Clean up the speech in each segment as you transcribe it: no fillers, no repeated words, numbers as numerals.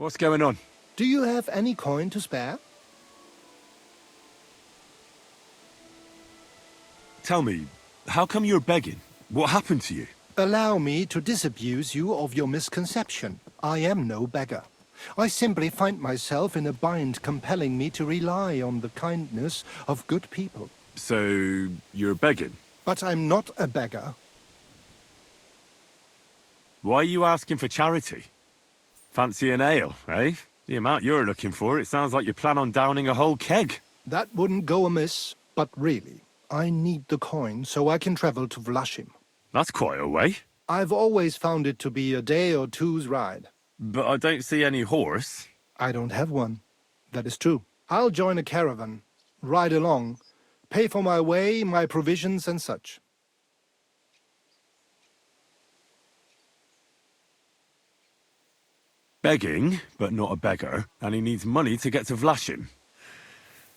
What's going on? Do you have any coin to spare? Tell me, how come you're begging? What happened to you? Allow me to disabuse you of your misconception. I am no beggar. I simply find myself in a bind compelling me to rely on the kindness of good people. So, you're begging? But I'm not a beggar. Why are you asking for charity? Fancy an ale, eh? The amount you're looking for, it sounds like you plan on downing a whole keg. That wouldn't go amiss, but really, I need the coin so I can travel to Vlashim. That's quite a way. I've always found it to be a day or two's ride. But I don't see any horse. I don't have one. That is true. I'll join a caravan, ride along, pay for my way, my provisions and such. Begging, but not a beggar, and he needs money to get to Vlashim.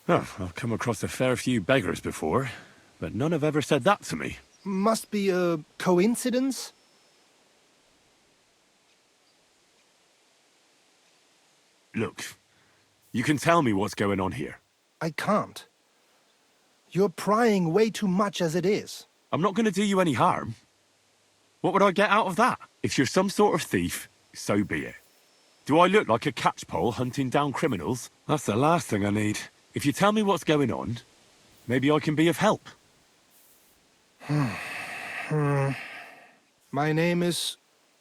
Oh, I've come across a fair few beggars before, but none have ever said that to me. Must be a coincidence? Look, you can tell me what's going on here. I can't. You're prying way too much as it is. I'm not going to do you any harm. What would I get out of that? If you're some sort of thief, so be it. Do I look like a catchpole hunting down criminals? That's the last thing I need. If you tell me what's going on, maybe I can be of help. My name is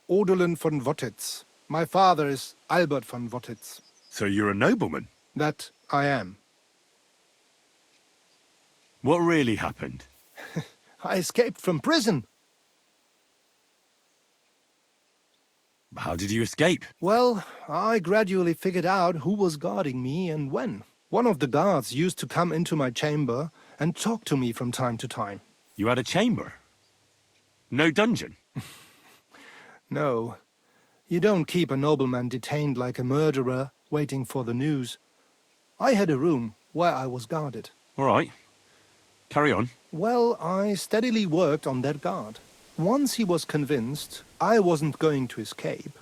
Odolin von Wottitz. My father is Albert von Wottitz. So you're a nobleman? That I am. What really happened? I escaped from prison. How did you escape? Well, I gradually figured out who was guarding me and when. One of the guards used to come into my chamber and talk to me from time to time. You had a chamber? No dungeon? No. You don't keep a nobleman detained like a murderer, waiting for the news. I had a room where I was guarded. All right. Carry on. Well, I steadily worked on that guard. Once he was convinced I wasn't going to escape,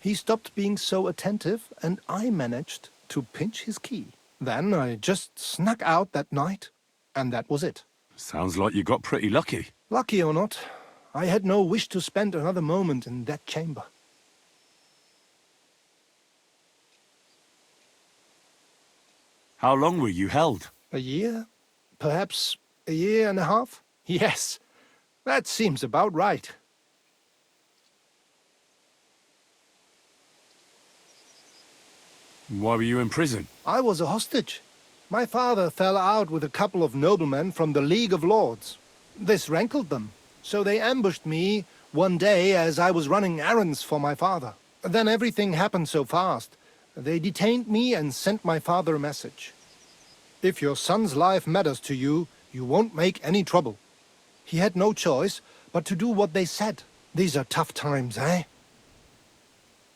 he stopped being so attentive and I managed to pinch his key. Then I just snuck out that night, and that was it. Sounds like you got pretty lucky. Lucky or not, I had no wish to spend another moment in that chamber. How long were you held? A year? Perhaps a year and a half? Yes, that seems about right. Why were you in prison? I was a hostage. My father fell out with a couple of noblemen from the League of Lords. This rankled them, so they ambushed me one day as I was running errands for my father. Then everything happened so fast. They detained me and sent my father a message. If your son's life matters to you, you won't make any trouble. He had no choice but to do what they said. These are tough times, eh?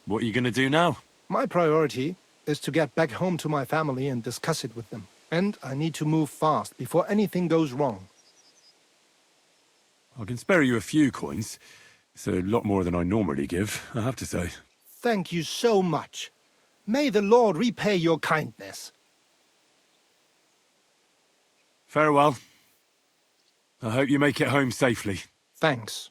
What are you going to do now? My priority is to get back home to my family and discuss it with them. And I need to move fast before anything goes wrong. I can spare you a few coins. It's a lot more than I normally give, I have to say. Thank you so much. May the Lord repay your kindness. Farewell. I hope you make it home safely. Thanks.